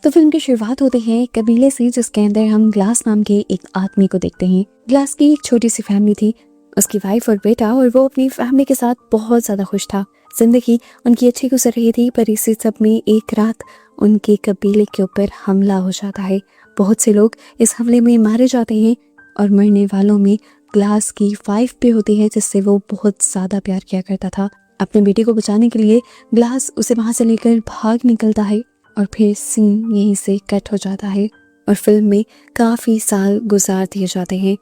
तो फिल्म की शुरुआत होती है एक कबीले से, जिसके अंदर हम ग्लास नाम के एक आदमी को देखते हैं। ग्लास की एक छोटी सी फैमिली थी, उसकी वाइफ और बेटा, और वो अपनी फैमिली के साथ बहुत ज्यादा खुश था। जिंदगी उनकी अच्छी गुजर रही थी, पर इसी सब में एक रात उनके कबीले के ऊपर हमला हो जाता है। बहुत से लोग इस हमले में मारे जाते हैं और मरने वालों में ग्लास की वाइफ भी होती है, जिससे वो बहुत ज्यादा प्यार किया करता था। अपने बेटे को बचाने के लिए ग्लास उसे वहां से लेकर भाग निकलता है और फिर सीन यहीं से कट हो जाता है और फिल्म में काफी साल गुजार दिए जाते हैं।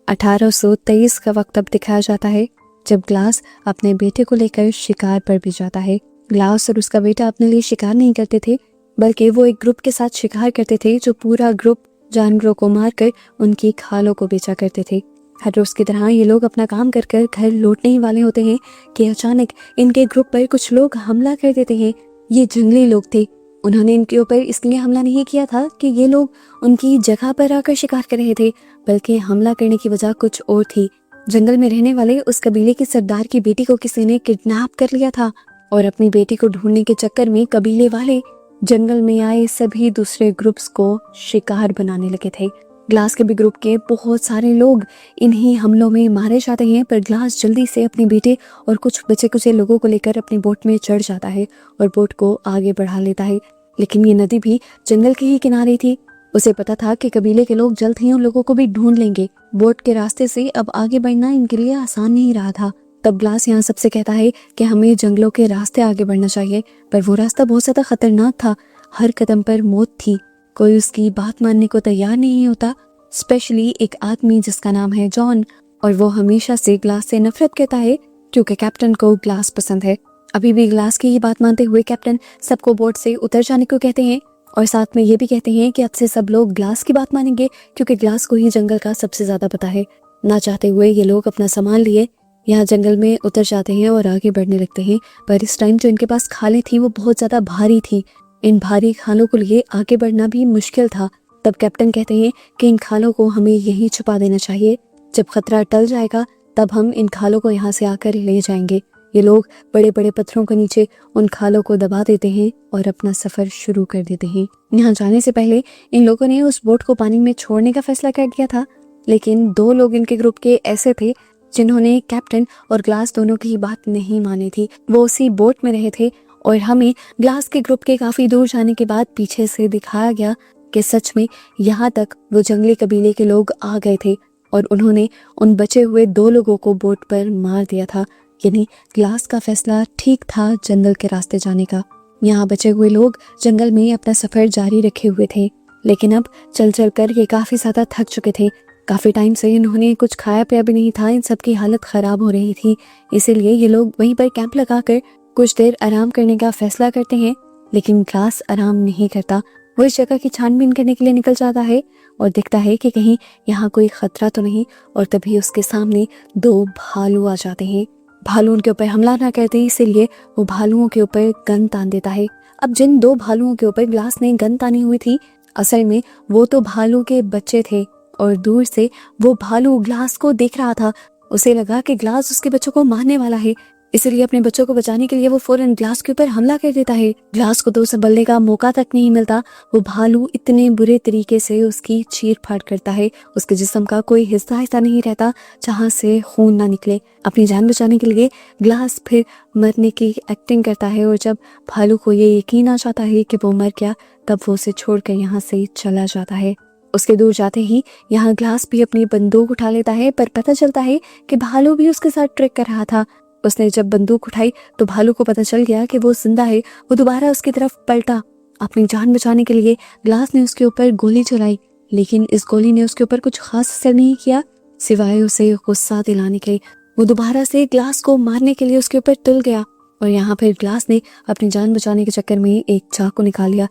1823 का वक्त अब दिखाया जाता है, जब ग्लास अपने बेटे को लेकर शिकार पर भी जाता है। ग्लास और उसका बेटा अपने लिए शिकार नहीं करते थे, बल्कि वो एक ग्रुप के साथ शिकार करते थे, जो पूरा ग्रुप जानवरों को मारकर उनकी खालों को बेचा करते थे। हर रोज की तरह ये लोग अपना काम कर कर घर लौटने ही वाले होते हैं कि अचानक इनके ग्रुप पर कुछ लोग हमला कर देते हैं। ये जंगली लोग थे। उन्होंने इनके ऊपर इसलिए हमला नहीं किया था कि ये लोग उनकी जगह पर आकर शिकार कर रहे थे, बल्कि हमला करने की वजह कुछ और थी। जंगल में रहने वाले उस कबीले के सरदार की बेटी को किसी ने किडनैप कर लिया था और अपनी बेटी को ढूंढने के चक्कर में कबीले वाले जंगल में आए सभी दूसरे ग्रुप्स को शिकार बनाने लगे थे। ग्लास के भी ग्रुप के बहुत सारे लोग इन्हीं हमलों में मारे जाते हैं, पर ग्लास जल्दी से अपने बेटे और कुछ बचे कुचे लोगों को लेकर अपनी बोट में चढ़ जाता है और बोट को आगे बढ़ा लेता है। लेकिन ये नदी भी जंगल के ही किनारे थी। उसे पता था कि कबीले के लोग जल्द ही उन लोगों को भी ढूंढ लेंगे। बोट के रास्ते से अब आगे बढ़ना इनके लिए आसान नहीं रहा था। तब ग्लास यहाँ सबसे कहता है कि हमें जंगलों के रास्ते आगे बढ़ना चाहिए, पर वो रास्ता बहुत ज्यादा खतरनाक था। हर कदम पर मौत थी। कोई उसकी बात मानने को तैयार नहीं होता, स्पेशली एक आदमी जिसका नाम है जॉन, और वो हमेशा से ग्लास से नफरत करता है क्योंकि कैप्टन को ग्लास पसंद है। अभी भी ग्लास की ये बात मानते हुए कैप्टन सबको बोट से उतर जाने को कहते हैं और साथ में ये भी कहते हैं कि अब से सब लोग ग्लास की बात मानेंगे, क्योंकि ग्लास को ही जंगल का सबसे ज्यादा पता है। ना चाहते हुए ये लोग अपना सामान लिए यहाँ जंगल में उतर जाते हैं और आगे बढ़ने लगते हैं, पर इस टाइम जो इनके पास खालें थी वो बहुत ज्यादा भारी थी। इन भारी खालों को लिए आगे बढ़ना भी मुश्किल था। तब कैप्टन कहते हैं कि इन खालों को हमें यहीं छुपा देना चाहिए। जब खतरा टल जाएगा तब हम इन खालों को यहाँ से आकर ले जाएंगे। ये लोग बड़े बड़े पत्थरों के नीचे उन खालों को दबा देते हैं और अपना सफर शुरू कर देते हैं। यहाँ जाने से पहले इन लोगों ने उस बोट को पानी में छोड़ने का फैसला कर दिया था, लेकिन 2 लोग इनके ग्रुप के ऐसे थे जिन्होंने कैप्टन और ग्लास दोनों की बात नहीं मानी थी। वो उसी बोट में रहे थे और हमें ग्लास के ग्रुप के काफी दूर जाने के बाद पीछे से दिखाया गया कि सच में यहाँ तक वो जंगली कबीले के लोग आ गए थे और उन्होंने उन बचे हुए 2 लोगों को बोट पर मार दिया था। यानी ग्लास का फैसला ठीक था जंगल के रास्ते जाने का। यहाँ बचे हुए लोग जंगल में अपना सफर जारी रखे हुए थे, लेकिन अब चल चल कर ये काफी ज्यादा थक चुके थे। काफी टाइम से इन्होंने कुछ खाया पिया भी नहीं था। इन सबकी हालत खराब हो रही थी, इसीलिए ये लोग वहीं पर कैंप लगाकर कुछ देर आराम करने का फैसला करते हैं। लेकिन ग्लास आराम नहीं करता। वो इस जगह की छानबीन करने के लिए निकल जाता है और देखता है कि कहीं यहाँ कोई खतरा तो नहीं, और तभी उसके सामने 2 भालू आ जाते हैं। भालू उनके ऊपर हमला ना करते, इसीलिए वो भालुओं के ऊपर गन तान देता है। अब जिन 2 भालुओं के ऊपर ग्लास ने गन तानी हुई थी, असल में वो तो भालू के बच्चे थे और दूर से वो भालू ग्लास को देख रहा था। उसे लगा कि ग्लास उसके बच्चों को मारने वाला है, इसलिए अपने बच्चों को बचाने के लिए वो फौरन ग्लास के ऊपर हमला कर देता है। ग्लास को तो संभलने का मौका तक नहीं मिलता। वो भालू इतने बुरे तरीके से उसकी चीर फाड़ करता है, उसके जिस्म का कोई हिस्सा ऐसा नहीं रहता जहाँ से खून ना निकले। अपनी जान बचाने के लिए ग्लास फिर मरने की एक्टिंग करता है और जब भालू को ये यकीन आ जाता है कि वो मर गया, तब वो उसे छोड़कर यहाँ से चला जाता है। उसके दूर जाते ही यहाँ ग्लास भी अपनी बंदूक उठा लेता है, पर पता चलता है कि भालू भी उसके साथ ट्रिक कर रहा था। उसने जब बंदूक उठाई तो भालू को पता चल गया कि वो जिंदा है। वो दोबारा उसकी तरफ पलटा। अपनी जान बचाने के लिए ग्लास ने उसके ऊपर गोली चलाई, लेकिन इस गोली ने उसके ऊपर कुछ खास असर नहीं किया, सिवाय उसे गुस्सा दिलाने के। वो दोबारा से ग्लास को मारने के लिए उसके ऊपर तुल गया और यहाँ फिर ग्लास ने अपनी जान बचाने के चक्कर में एक चाकू निकाल लिया।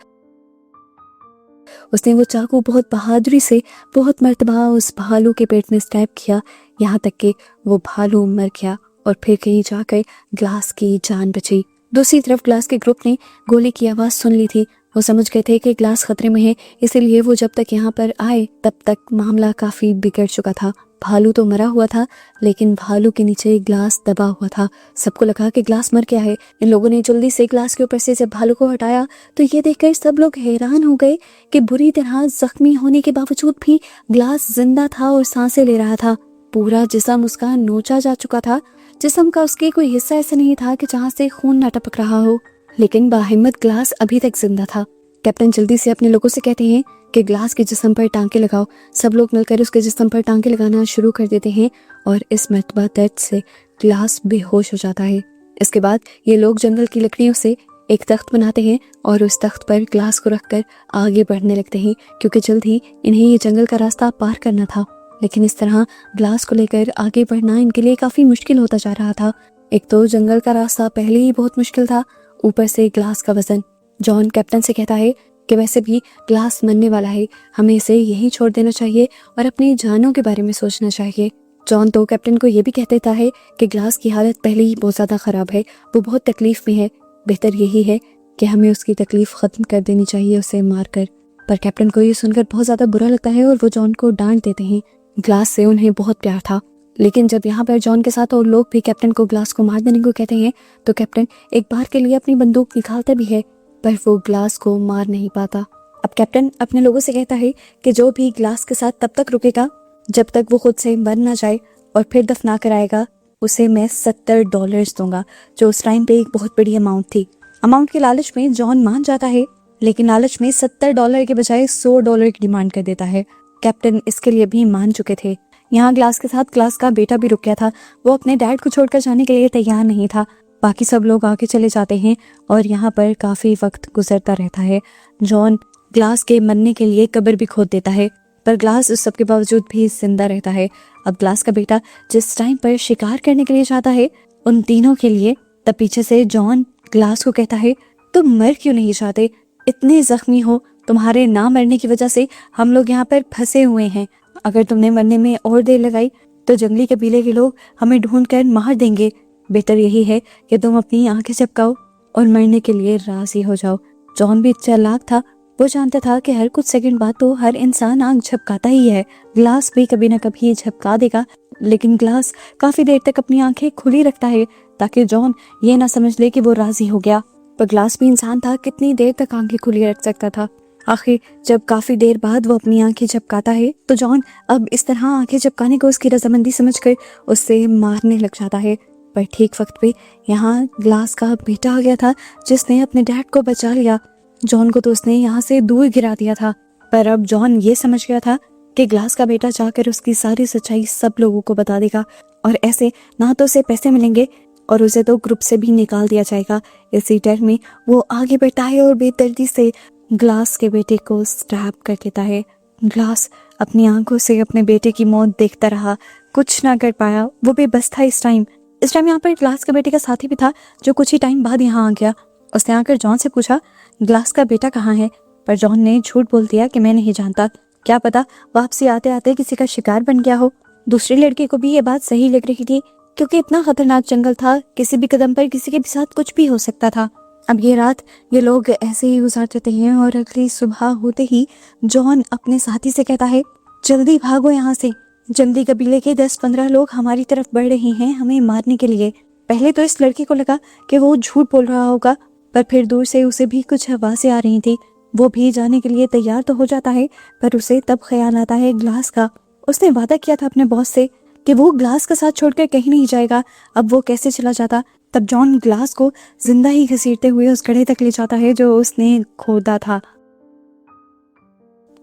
उसने वो चाकू बहुत बहादुरी से बहुत मर्तबा उस भालू के पेट में स्टैब किया, यहाँ तक कि वो भालू मर गया और फिर कहीं जाकर ग्लास की जान बची। दूसरी तरफ ग्लास के ग्रुप ने गोली की आवाज सुन ली थी। वो समझ गए थे कि ग्लास खतरे में है, इसीलिए वो जब तक यहाँ पर आए तब तक मामला काफी बिगड़ चुका था। भालू तो मरा हुआ था, लेकिन भालू के नीचे ग्लास दबा हुआ था। सबको लगा कि ग्लास मर गया है। इन लोगों ने जल्दी से ग्लास के ऊपर से जब भालू को हटाया तो ये देखकर सब लोग हैरान हो गए कि बुरी तरह जख्मी होने के बावजूद भी ग्लास जिंदा था और सांसें ले रहा था। पूरा जिस्म उसका नोचा जा चुका था। जिस्म का उसके कोई हिस्सा ऐसा नहीं था कि जहाँ से खून ना टपक रहा हो, लेकिन बाहिम्मत ग्लास अभी तक जिंदा था। कैप्टन जल्दी से अपने लोगों से कहते हैं कि ग्लास के जिस्म पर टांके लगाओ। सब लोग मिलकर उसके जिस्म पर टांके लगाना शुरू कर देते हैं और इस मर्तबा दर्द से ग्लास बेहोश हो जाता है। इसके बाद ये लोग जंगल की लकड़ियों से एक तख्त बनाते हैं और उस तख्त पर ग्लास को रखकर आगे बढ़ने लगते हैं, क्योंकि जल्द ही इन्हें ये जंगल का रास्ता पार करना था। लेकिन इस तरह ग्लास को लेकर आगे बढ़ना इनके लिए काफी मुश्किल होता जा रहा था। एक तो जंगल का रास्ता पहले ही बहुत मुश्किल था, ऊपर से ग्लास का वजन। जॉन कैप्टन से कहता है कि वैसे भी ग्लास मरने वाला है, हमें इसे यहीं छोड़ देना चाहिए और अपनी जानों के बारे में सोचना चाहिए। जॉन तो कैप्टन को ये भी कह देता है कि ग्लास की हालत पहले ही बहुत ज्यादा खराब है, वो बहुत तकलीफ में है, बेहतर यही है कि हमें उसकी तकलीफ खत्म कर देनी चाहिए उसे मारकर। पर कैप्टन को ये सुनकर बहुत ज्यादा बुरा लगता है और वो जॉन को डांट देते हैं। ग्लास से उन्हें बहुत प्यार था, लेकिन जब यहाँ पर जॉन के साथ और लोग भी कैप्टन को ग्लास को मार देने को कहते हैं तो कैप्टन एक बार के लिए अपनी बंदूक निकालता भी है, पर वो ग्लास को मार नहीं पाता। अब कैप्टन अपने लोगों से कहता है कि जो भी ग्लास के साथ तब तक रुकेगा जब तक वो खुद से मर ना जाए और फिर दफना कर आएगा, उसे मैं $70 दूंगा, जो उस टाइम पे एक बहुत बड़ी अमाउंट थी। अमाउंट के लालच में जॉन मान जाता है, लेकिन लालच में $70 के बजाय $100 की डिमांड कर देता है। कैप्टन इसके लिए भी मान चुके थे। यहाँ ग्लास के साथ ग्लास का बेटा भी रुक गया था। वो अपने डैड को छोड़कर जाने के लिए तैयार नहीं था। बाकी सब लोग आगे चले जाते हैं और यहाँ पर काफी वक्त गुजरता रहता है। जॉन ग्लास के मरने के लिए कब्र भी खोद देता है, पर ग्लास उस सब के बावजूद भी जिंदा रहता है। अब ग्लास का बेटा जिस टाइम पर शिकार करने के लिए जाता है उन तीनों के लिए, तब पीछे से जॉन ग्लास को कहता है, तुम मर क्यों नहीं जाते? इतने जख्मी हो, तुम्हारे ना मरने की वजह से हम लोग यहाँ पर फंसे हुए हैं। अगर तुमने मरने में और देर लगाई तो जंगली कबीले के लोग हमें ढूंढ कर मार देंगे। बेहतर यही है कि तुम अपनी आंखें झपकाओ और मरने के लिए राजी हो जाओ। जॉन भी चालाक था, वो जानता था कि हर कुछ सेकंड बाद तो हर इंसान आंख झपकाता ही है। ग्लास भी कभी ना कभी झपका देगा, लेकिन ग्लास काफी देर तक अपनी आंखें खुली रखता है ताकि जॉन ये ना समझ ले कि वो राजी हो गया। पर ग्लास भी इंसान था, कितनी देर तक आंखें खुली रख सकता था। आखिर जब काफी देर बाद वो अपनी आंखें झपकाता है तो जॉन अब इस तरह आंखें झपकाने को उसकी रजामंदी समझकर उससे मारने लग जाता है। पर ठीक वक्त पे यहाँ ग्लास का बेटा आ गया था, जिसने अपने डैड को बचा लिया। जॉन को तो उसने यहाँ से दूर गिरा दिया था, पर अब जॉन ये समझ गया था कि ग्लास का बेटा जाकर उसकी सारी सच्चाई सब लोगों को बता देगा और ऐसे ना तो उसे पैसे मिलेंगे और उसे तो ग्रुप से भी निकाल दिया जाएगा। इसी डर में वो आगे बढ़ता है और बेदर्दी से ग्लास के बेटे को स्टैब कर देता है। ग्लास अपनी आंखों से अपने बेटे की मौत देखता रहा, कुछ ना कर पाया, वो बेबस था। इस टाइम यहाँ पर ग्लास के बेटे का साथी भी था जो कुछ ही टाइम बाद यहाँ आ गया। उसने आकर जॉन से पूछा, ग्लास का बेटा कहाँ है? पर जॉन ने झूठ बोल दिया कि मैं नहीं जानता, क्या पता वापसी आते आते किसी का शिकार बन गया हो। दूसरी लड़के को भी ये बात सही लग रही थी, क्योंकि इतना खतरनाक जंगल था, किसी भी कदम पर किसी के भी साथ कुछ भी हो सकता था। अब ये रात ये लोग ऐसे ही गुजार जाते हैं और अगली सुबह होते ही जॉन अपने साथी से कहता है, जल्दी भागो यहाँ से, जंगली कबीले के 10-15 लोग हमारी तरफ बढ़ रहे हैं हमें मारने के लिए। पहले तो इस लड़के को लगा कि वो झूठ बोल रहा होगा, पर फिर दूर से उसे भी कुछ आवाजें आ रही थी। वो भी जाने के लिए तैयार तो हो जाता है, पर उसे तब ख्याल आता है ग्लास का। उसने वादा किया था अपने बॉस से कि वो ग्लास का साथ छोड़कर कहीं नहीं जाएगा, अब वो कैसे चला जाता। तब जॉन ग्लास को जिंदा ही घसीटते हुए उस गड्ढे तक ले जाता है जो उसने खोदा था।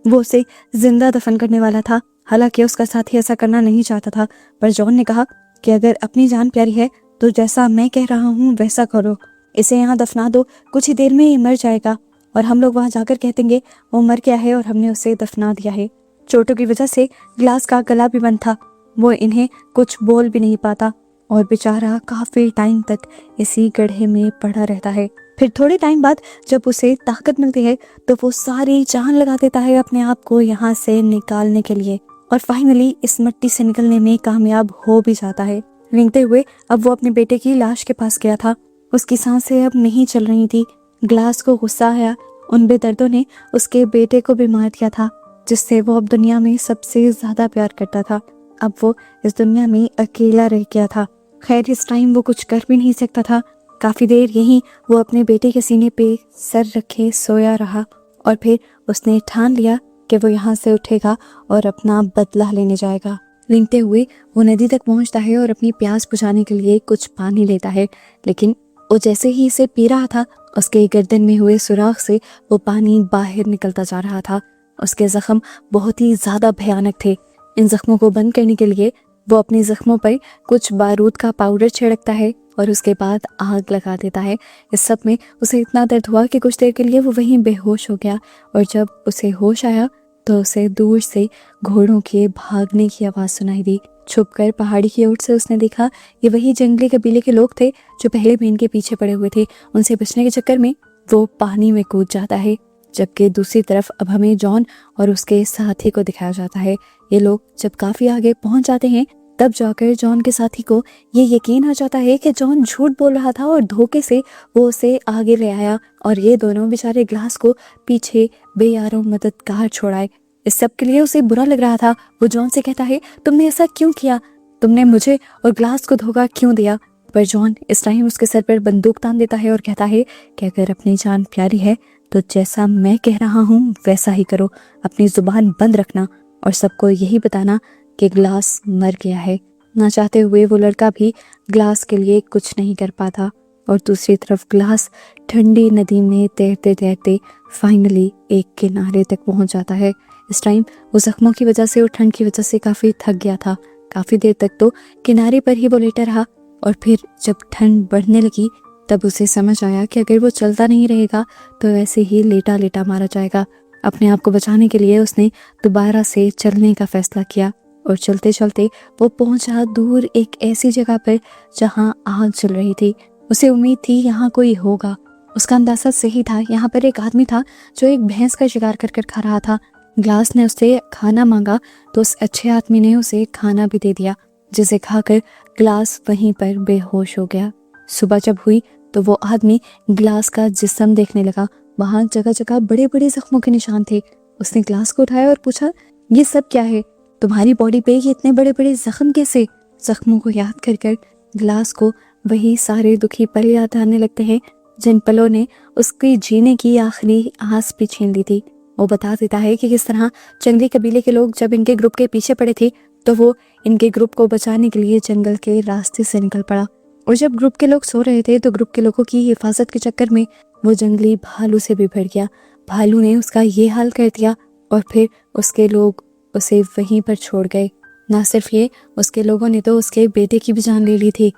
वो उसे जिंदा दफन करने वाला था, हालांकि उसका साथी ऐसा करना नहीं चाहता था। पर जॉन ने कहा कि अगर अपनी जान प्यारी है तो जैसा मैं कह रहा हूँ वैसा करो, इसे यहाँ दफना दो, कुछ ही देर में ये मर जाएगा और हम लोग वहां जाकर कह देंगे वो मर गया है और हमने उसे दफना दिया है। चोटों की वजह से ग्लास का गला भी बंद था, वो इन्हें कुछ बोल भी नहीं पाता और बेचारा काफी टाइम तक इसी गड्ढे में पड़ा रहता है। फिर थोड़े टाइम बाद जब उसे ताकत मिलती है तो वो सारी जान लगा देता है अपने आप को यहाँ से निकालने के लिए और फाइनली इस मिट्टी से निकलने में कामयाब हो भी जाता है। रेंगते हुए अब वो अपने बेटे की लाश के पास गया था, उसकी सांसें अब नहीं चल रही थी। ग्लास को गुस्सा आया, उन बेदर्दों ने उसके बेटे को भी मार दिया था जिससे वो अब दुनिया में सबसे ज्यादा प्यार करता था। अब वो इस दुनिया में अकेला रह गया था। खैर इस टाइम वो कुछ कर भी नहीं सकता था। काफ़ी देर यहीं वो अपने बेटे के सीने पे सर रखे सोया रहा और फिर उसने ठान लिया कि वो यहाँ से उठेगा और अपना बदला लेने जाएगा। रेंगते हुए वो नदी तक पहुँचता है और अपनी प्यास बुझाने के लिए कुछ पानी लेता है, लेकिन वो जैसे ही इसे पी रहा था उसके गर्दन में हुए सुराख से वो पानी बाहर निकलता जा रहा था। उसके जख्म बहुत ही ज़्यादा भयानक थे। इन जख्मों को बंद करने के लिए वो अपने जख्मों पर कुछ बारूद का पाउडर छिड़कता है और उसके बाद आग लगा देता है। इस सब में उसे इतना दर्द हुआ कि कुछ देर के लिए वो वहीं बेहोश हो गया और जब उसे होश आया तो उसे दूर से घोड़ों के भागने की आवाज़ सुनाई दी। छुपकर पहाड़ी की ओर से उसने देखा ये वही जंगली कबीले के लोग थे जो पहले भी इनके पीछे पड़े हुए थे। उनसे बचने के चक्कर में वो पानी में कूद जाता है, जबकि दूसरी तरफ अब हमें जॉन और उसके साथी को दिखाया जाता है। ये लोग जब काफ़ी आगे पहुंच जाते हैं तब जाकर जॉन के साथी को ये यकीन आ जाता है कि जॉन झूठ बोल रहा था और धोखे से वो उसे आगे ले आया और ये दोनों बेचारे ग्लास को पीछे बेयारों मददगार छोड़ाए। इस सब के लिए उसे बुरा लग रहा था। वो जॉन से कहता है, तुमने ऐसा क्यों किया? तुमने मुझे और ग्लास को धोखा क्यों दिया? पर जॉन इस टाइम उसके सर पर बंदूक तान देता है और कहता है कि अगर अपनी जान प्यारी है तो जैसा मैं कह रहा हूँ वैसा ही करो, अपनी जुबान बंद रखना और सबको यही बताना कि ग्लास मर गया है। ना चाहते हुए वो लड़का भी ग्लास के लिए कुछ नहीं कर पाता और दूसरी तरफ ग्लास ठंडी नदी में तैरते तैरते फाइनली एक किनारे तक पहुंच जाता है। इस टाइम वो जख्मों की वजह से और ठंड की वजह से काफ़ी थक गया था। काफ़ी देर तक तो किनारे पर ही वो लेटा रहा और फिर जब ठंड बढ़ने लगी तब उसे समझ आया कि अगर वो चलता नहीं रहेगा तो ऐसे ही लेटा लेटा मारा जाएगा। अपने आप को बचाने के लिए उसने दोबारा से चलने का फैसला किया और चलते चलते वो पहुंचा दूर एक ऐसी जगह पर जहां आग चल रही थी। उसे उम्मीद थी यहाँ कोई होगा। उसका अंदाजा सही था। यहाँ पर एक आदमी था जो एक भैंस का शिकार कर कर खा रहा था। ग्लास ने उससे खाना मांगा तो उस अच्छे आदमी ने उसे खाना भी दे दिया, जिसे खाकर ग्लास वहीं पर बेहोश हो गया। सुबह जब हुई तो वो आदमी ग्लास का जिस्म देखने लगा। वहां जगह जगह बड़े बड़े जख्मों के निशान थे। उसने ग्लास को उठाया और पूछा, ये सब क्या है? तुम्हारी बॉडी पे ये इतने बड़े बड़े जख्म कैसे? जख्मों को याद कर कर ग्लास को वही सारे दुखी पल याद आने लगते हैं जिन पलों ने उसकी जीने की आखिरी आस भी छीन ली थी। वो बता देता है कि किस तरह जंगली कबीले के लोग जब इनके ग्रुप के पीछे पड़े थे तो वो इनके ग्रुप को बचाने के लिए जंगल के रास्ते से निकल पड़ा और जब ग्रुप के लोग सो रहे थे तो ग्रुप के लोगों की हिफाजत के चक्कर में वो जंगली भालू से भी भिड़ गया। भालू ने उसका ये हाल कर दिया और फिर उसके लोग उसे वहीं पर छोड़ गए। ना सिर्फ ये, उसके लोगों ने तो उसके बेटे की भी जान ले ली थी।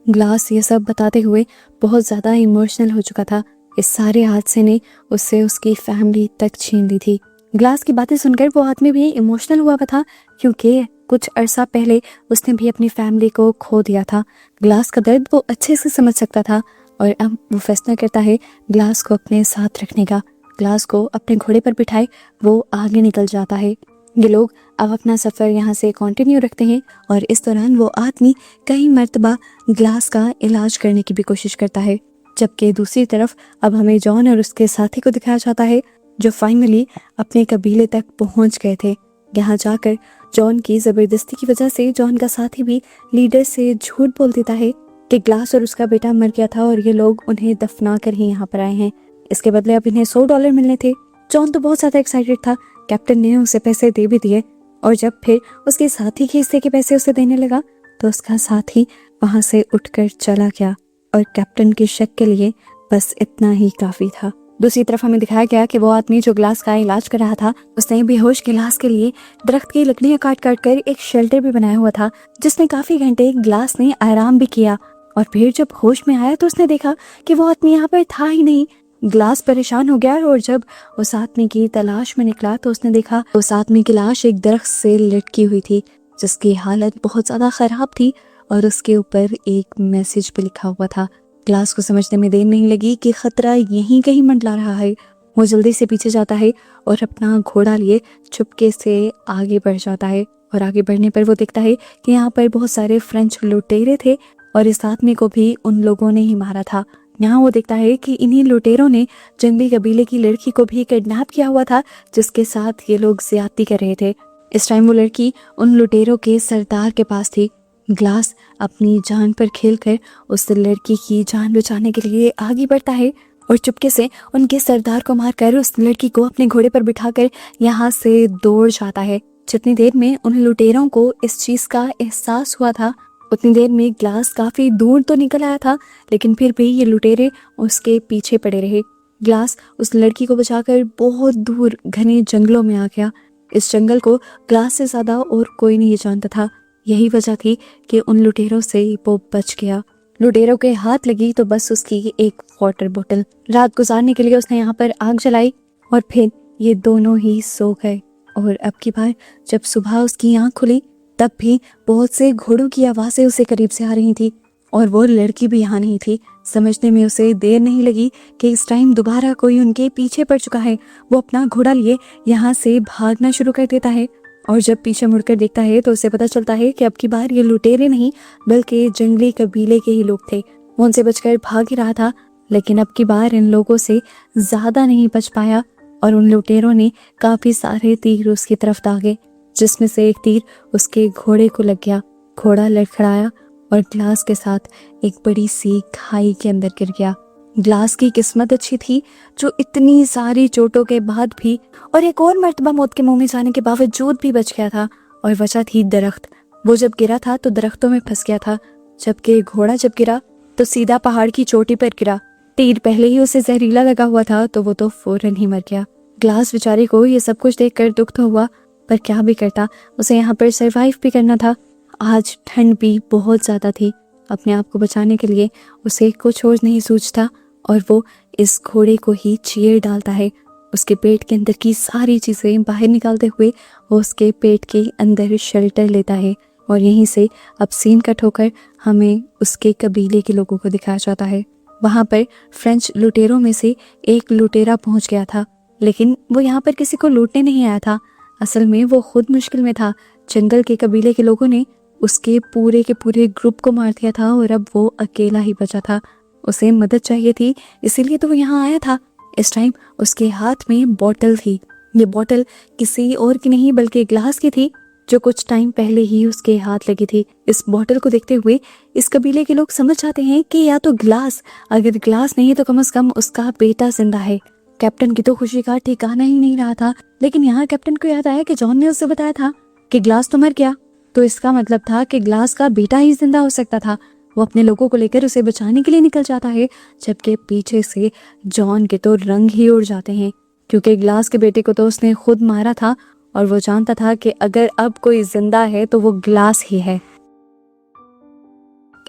ग्लास ये सब बताते हुए बहुत ज़्यादा इमोशनल हो चुका था। इस सारे हादसे ने उससे उसकी फैमिली तक छीन ली थी। ग्लास की बातें सुनकर वो आदमी भी इमोशनल हुआ था क्योंकि कुछ अरसा पहले उसने भी अपनी फैमिली को खो दिया था। ग्लास का दर्द वो अच्छे से समझ सकता था और अब वो फैसला करता है ग्लास को अपने साथ रखने का। ग्लास को अपने घोड़े पर बिठाए वो आगे निकल जाता है। ये लोग अब अपना सफ़र यहाँ से कंटिन्यू रखते हैं और इस दौरान वो आदमी कई मर्तबा ग्लास का इलाज करने की भी कोशिश करता है, जबकि दूसरी तरफ अब हमें जॉन और उसके साथी को दिखाया जाता है जो फाइनली अपने कबीले तक पहुँच गए थे। यहाँ जाकर जॉन की ज़बरदस्ती की वजह से जॉन का साथी भी लीडर से झूठ बोल देता है कि ग्लास और उसका बेटा मर गया था और ये लोग उन्हें दफना कर ही यहाँ पर आए हैं। इसके बदले अब इन्हें $100 मिलने थे। जॉन तो बहुत ज़्यादा एक्साइटेड था। कैप्टन ने उसे पैसे दे भी दिए और जब फिर उसके साथी के हिस्से के पैसे उसे देने लगा तो उसका साथी वहाँ से उठकर चला गया और कैप्टन के शक के लिए बस इतना ही काफ़ी था। दूसरी तरफ हमें दिखाया गया कि वो आदमी जो ग्लास का इलाज कर रहा था उसने बेहोश ग्लास के लिए दरख्त की लकड़ियां काट काट कर एक शेल्टर भी बनाया हुआ था, जिसमें काफ़ी घंटे ग्लास ने आराम भी किया और फिर जब होश में आया तो उसने देखा कि वो आदमी यहाँ पर था ही नहीं। ग्लास परेशान हो गया और जब उस आदमी की तलाश में निकला तो उसने देखा उस आदमी की लाश एक दरख्त से लटकी हुई थी, जिसकी हालत बहुत ज़्यादा ख़राब थी और उसके ऊपर एक मैसेज भी लिखा हुआ था। ग्लास को समझने में देर नहीं लगी कि खतरा यहीं कहीं मंडला रहा है। वो जल्दी से पीछे जाता है और अपना घोड़ा लिए चुपके से आगे बढ़ जाता है और आगे बढ़ने पर वो देखता है कि यहाँ पर बहुत सारे फ्रेंच लुटेरे थे और इस आदमी को भी उन लोगों ने ही मारा था। यहाँ वो देखता है कि इन्हीं लुटेरों ने जंगली कबीले की लड़की को भी किडनैप किया हुआ था जिसके साथ ये लोग ज्यादती कर रहे थे। इस टाइम वो लड़की उन लुटेरों के सरदार के पास थी। ग्लास अपनी जान पर खेलकर उस लड़की की जान बचाने के लिए आगे बढ़ता है और चुपके से उनके सरदार को मारकर उस लड़की को अपने घोड़े पर बिठाकर यहाँ से दौड़ जाता है। जितनी देर में उन लुटेरों को इस चीज का एहसास हुआ था, उतनी देर में ग्लास काफी दूर तो निकल आया था, लेकिन फिर भी ये लुटेरे उसके पीछे पड़े रहे। ग्लास उस लड़की को बचाकर बहुत दूर घने जंगलों में आ गया। इस जंगल को ग्लास से ज्यादा और कोई नहीं जानता था। यही वजह थी कि उन लुटेरों से वो बच गया। लुटेरों के हाथ लगी तो बस उसकी एक वाटर बोतल। रात गुजारने के लिए उसने यहाँ पर आग जलाई और फिर ये दोनों ही सो गए। और अब की बार जब सुबह उसकी आंख खुली तब भी बहुत से घोड़ों की आवाजें उसे करीब से आ रही थी और वो लड़की भी यहाँ नहीं थी। समझने में उसे देर नहीं लगी कि इस टाइम दोबारा कोई उनके पीछे पड़ चुका है। वो अपना घोड़ा लिए यहाँ से भागना शुरू कर देता है और जब पीछे मुड़कर देखता है तो उसे पता चलता है कि अब की बार ये लुटेरे नहीं बल्कि जंगली कबीले के ही लोग थे। वो उनसे बचकर भाग ही रहा था, लेकिन अब की बार इन लोगों से ज्यादा नहीं बच पाया और उन लुटेरों ने काफी सारे तीर उसकी तरफ दागे, जिसमें से एक तीर उसके घोड़े को लग गया। घोड़ा लड़खड़ाया और ग्लास के साथ एक बड़ी सी खाई के अंदर गिर गया। ग्लास की किस्मत अच्छी थी जो इतनी सारी चोटों के बाद भी और एक और मर्तबा मौत के मुंह में जाने के बावजूद भी बच गया था, और वजह थी दरख्त। वो जब गिरा था तो दरख्तों में फंस गया था, जबकि घोड़ा जब गिरा तो सीधा पहाड़ की चोटी पर गिरा। तीर पहले ही उसे जहरीला लगा हुआ था तो वो तो फौरन ही मर गया। ग्लास बेचारे को ये सब कुछ देखकर दुख तो हुआ, पर क्या भी करता, उसे यहाँ पर सरवाइव भी करना था। आज ठंड भी बहुत ज्यादा थी। अपने आप को बचाने के लिए उसे कुछ और नहीं सूझता और वो इस घोड़े को ही चीर डालता है। उसके पेट के अंदर की सारी चीजें बाहर निकालते हुए वो उसके पेट के अंदर शेल्टर लेता है और यहीं से अब सीन कट होकर हमें उसके कबीले के लोगों को दिखाया जाता है। वहां पर फ्रेंच लुटेरों में से एक लुटेरा पहुंच गया था, लेकिन वो यहाँ पर किसी को लूटने नहीं आया था। असल में वो खुद मुश्किल में था। जंगल के कबीले के लोगों ने उसके पूरे के पूरे ग्रुप को मार दिया था और अब वो अकेला ही बचा था। उसे मदद चाहिए थी, इसीलिए तो वो यहाँ आया था। इस टाइम उसके हाथ में बोतल थी। ये बोतल किसी और की नहीं बल्कि ग्लास की थी, जो कुछ टाइम पहले ही उसके हाथ लगी थी। इस बोतल को देखते हुए इस कबीले के लोग समझ जाते हैं कि या तो ग्लास, अगर ग्लास नहीं तो कम से कम उसका बेटा जिंदा है। कैप्टन की तो खुशी का ठिकाना ही नहीं रहा था, लेकिन यहाँ कैप्टन को याद आया कि जॉन ने उसे बताया था कि ग्लास तो मर गया, तो इसका मतलब था कि ग्लास का बेटा ही जिंदा हो सकता था। वो अपने लोगों को लेकर उसे बचाने के लिए निकल जाता है, जबकि पीछे से जॉन के तो रंग ही उड़ जाते हैं, क्योंकि ग्लास के बेटे को तो उसने खुद मारा था और वो जानता था कि अगर अब कोई जिंदा है तो वो ग्लास ही है।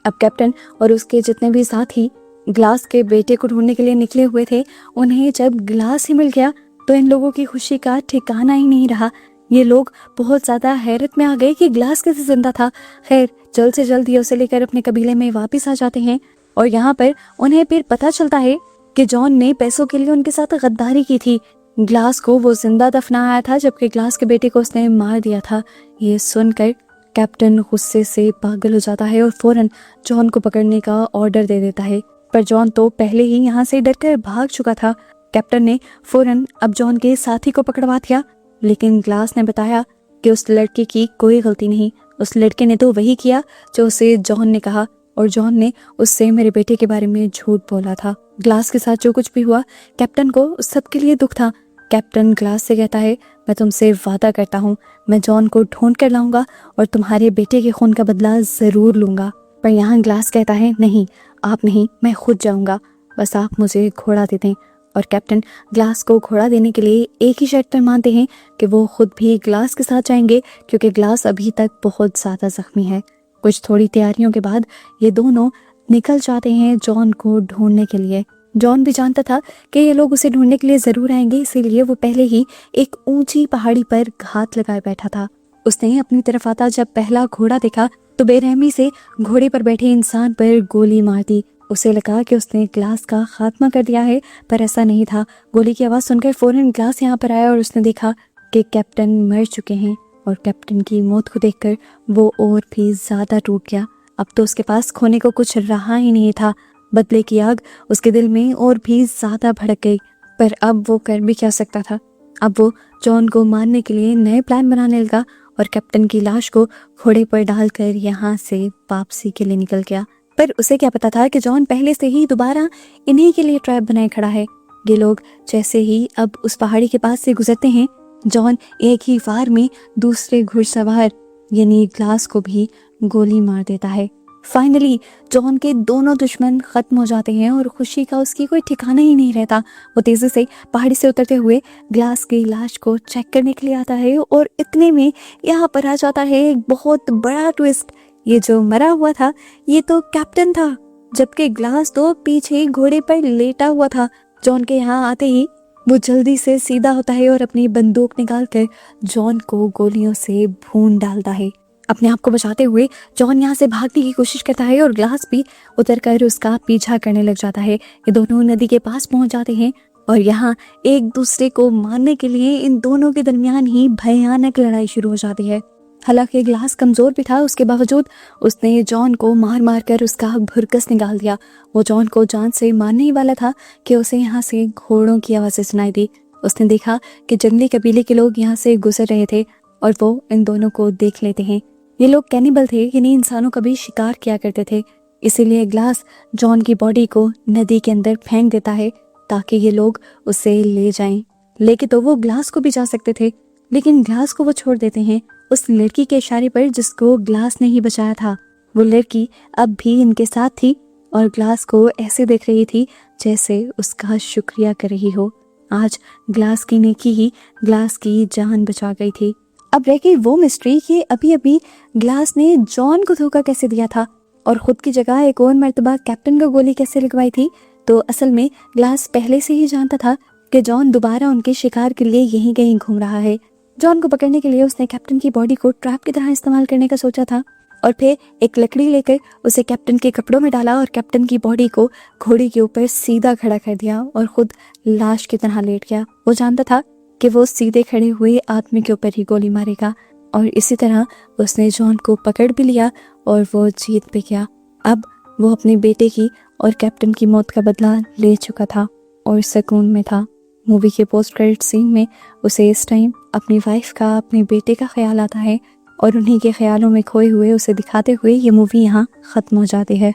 अब कैप्टन और उसके जितने भी साथी ग्लास के बेटे को ढूंढने के लिए निकले हुए थे। उन्हें जब ग्लास ही मिल गया तो इन लोगों की खुशी का ठिकाना ही नहीं रहा। ये लोग बहुत ज्यादा हैरत में आ गए कि ग्लास कैसे जिंदा था। खैर, जल्द से जल्द ये उसे लेकर अपने कबीले में वापस आ जाते हैं और यहाँ पर उन्हें फिर पता चलता है कि जॉन ने पैसों के लिए उनके साथ गद्दारी की थी। ग्लास को वो जिंदा दफनाया था, जबकि ग्लास के बेटे को उसने मार दिया था। ये सुनकर कैप्टन गुस्से से पागल हो जाता है और फौरन जॉन को पकड़ने का ऑर्डर दे देता है, पर जॉन तो पहले ही यहाँ से डरकर भाग चुका था। कैप्टन ने फौरन अब जॉन के साथी को पकड़वा दिया, लेकिन ग्लास ने बताया कि उस लड़के की कोई गलती नहीं। उस लड़के ने तो वही किया जो उसे जॉन ने कहा, और जॉन ने उससे मेरे बेटे के बारे में झूठ बोला था। ग्लास के साथ जो कुछ भी हुआ, कैप्टन को उस सब के लिए दुख था। कैप्टन ग्लास से कहता है, मैं तुमसे वादा करता हूँ, मैं जॉन को ढूंढ कर लाऊंगा और तुम्हारे बेटे के खून का बदला जरूर लूंगा। पर यहाँ ग्लास कहता है, नहीं, आप नहीं, मैं खुद जाऊंगा, बस आप मुझे घोड़ा दे दें। और कैप्टन ग्लास को घोड़ा देने के लिए एक ही शर्त पर मानते हैं कि वो खुद भी ग्लास के साथ जाएंगे, क्योंकि ग्लास अभी तक बहुत ज्यादा जख्मी है। कुछ थोड़ी तैयारियों के बाद ये दोनों निकल जाते हैं जॉन को ढूंढने के लिए। जॉन भी जानता था कि ये लोग उसे ढूंढने के लिए जरूर आएंगे, इसीलिए वो पहले ही एक ऊंची पहाड़ी पर घात लगाए बैठा था। उसने अपनी तरफ आता जब पहला घोड़ा देखा तो बेरहमी से घोड़े पर बैठे इंसान पर गोली मार दी। उसे लगा कि उसने ग्लास का खात्मा कर दिया है, पर ऐसा नहीं था। गोली की आवाज सुनकर फौरन ग्लास यहाँ पर आया और उसने देखा कि कैप्टन मर चुके हैं, और कैप्टन की मौत को देखकर वो और भी ज्यादा टूट गया। अब तो उसके पास खोने को कुछ रहा ही नहीं था। बदले की आग उसके दिल में और भी ज्यादा भड़क गई, पर अब वो कर भी क्या सकता था। अब वो जॉन को मारने के लिए नए प्लान बनाने लगा और कैप्टन की लाश को घोड़े पर डालकर यहाँ से वापसी के लिए निकल गया। पर उसे क्या पता था कि जॉन पहले से ही दोबारा इन्हीं के लिए ट्रैप बनाए खड़ा है। ये लोग जैसे ही अब उस पहाड़ी के पास से गुजरते हैं, जॉन एक ही वार में दूसरे घुड़सवार यानी ग्लास को भी गोली मार देता है। फाइनली जॉन के दोनों दुश्मन खत्म हो जाते हैं और खुशी का उसकी कोई ठिकाना ही नहीं रहता। वो तेजी से पहाड़ी से उतरते हुए ग्लास की लाश को चेक करने के लिए आता है और इतने में यहाँ पर आ जाता है एक बहुत बड़ा ट्विस्ट। ये जो मरा हुआ था ये तो कैप्टन था, जबकि ग्लास तो पीछे घोड़े पर लेटा हुआ था। जॉन के यहाँ आते ही वो जल्दी से सीधा होता है और अपनी बंदूक निकालकर जॉन को गोलियों से भून डालता है। अपने आप को बचाते हुए जॉन यहाँ से भागने की कोशिश करता है और ग्लास भी उतरकर उसका पीछा करने लग जाता है। ये दोनों नदी के पास पहुंच जाते हैं और यहाँ एक दूसरे को मारने के लिए इन दोनों के दरमियान ही भयानक लड़ाई शुरू हो जाती है। हालांकि ग्लास कमजोर भी था, उसके बावजूद उसने जॉन को मार मार कर उसका भुरकस निकाल दिया। वो जॉन को जान से मारने ही वाला था कि उसे यहाँ से घोड़ों की आवाज़ें सुनाई दी। उसने देखा कि जंगली कबीले के लोग यहाँ से गुजर रहे थे और वो इन दोनों को देख लेते हैं। ये लोग कैनिबल थे, यानी इंसानों का भी शिकार किया करते थे। इसीलिए ग्लास जॉन की बॉडी को नदी के अंदर फेंक देता है ताकि ये लोग उसे ले जाएं। लेके तो वो ग्लास को भी जा सकते थे, लेकिन ग्लास को वो छोड़ देते हैं उस लड़की के इशारे पर जिसको ग्लास ने ही बचाया था। वो लड़की अब भी इनके साथ थी और ग्लास को ऐसे देख रही थी जैसे उसका शुक्रिया कर रही हो। आज ग्लास की नेकी ही ग्लास की जान बचा गई थी। अब रह गई वो मिस्ट्री कि अभी अभी ग्लास ने जॉन को धोखा कैसे दिया था और खुद की जगह एक और मर्तबा कैप्टन को गोली कैसे लगवाई थी। तो असल में ग्लास पहले से ही जानता था कि जॉन दोबारा उनके शिकार के लिए यहीं कहीं घूम रहा है। जॉन को पकड़ने के लिए उसने कैप्टन की बॉडी को ट्रैप की तरह इस्तेमाल करने का सोचा था और फिर एक लकड़ी लेकर उसे कैप्टन के कपड़ों में डाला और कैप्टन की बॉडी को घोड़े के ऊपर सीधा खड़ा कर दिया और खुद लाश की तरह लेट गया। वो जानता था कि वो सीधे खड़े हुए आदमी के ऊपर ही गोली मारेगा और इसी तरह उसने जॉन को पकड़ भी लिया और वो जीत भी गया। अब वो अपने बेटे की और कैप्टन की मौत का बदला ले चुका था और सुकून में था। मूवी के पोस्ट क्रेडिट सीन में उसे इस टाइम अपनी वाइफ का, अपने बेटे का ख्याल आता है और उन्हीं के ख्यालों में खोए हुए उसे दिखाते हुए ये मूवी यहाँ ख़त्म हो जाती है।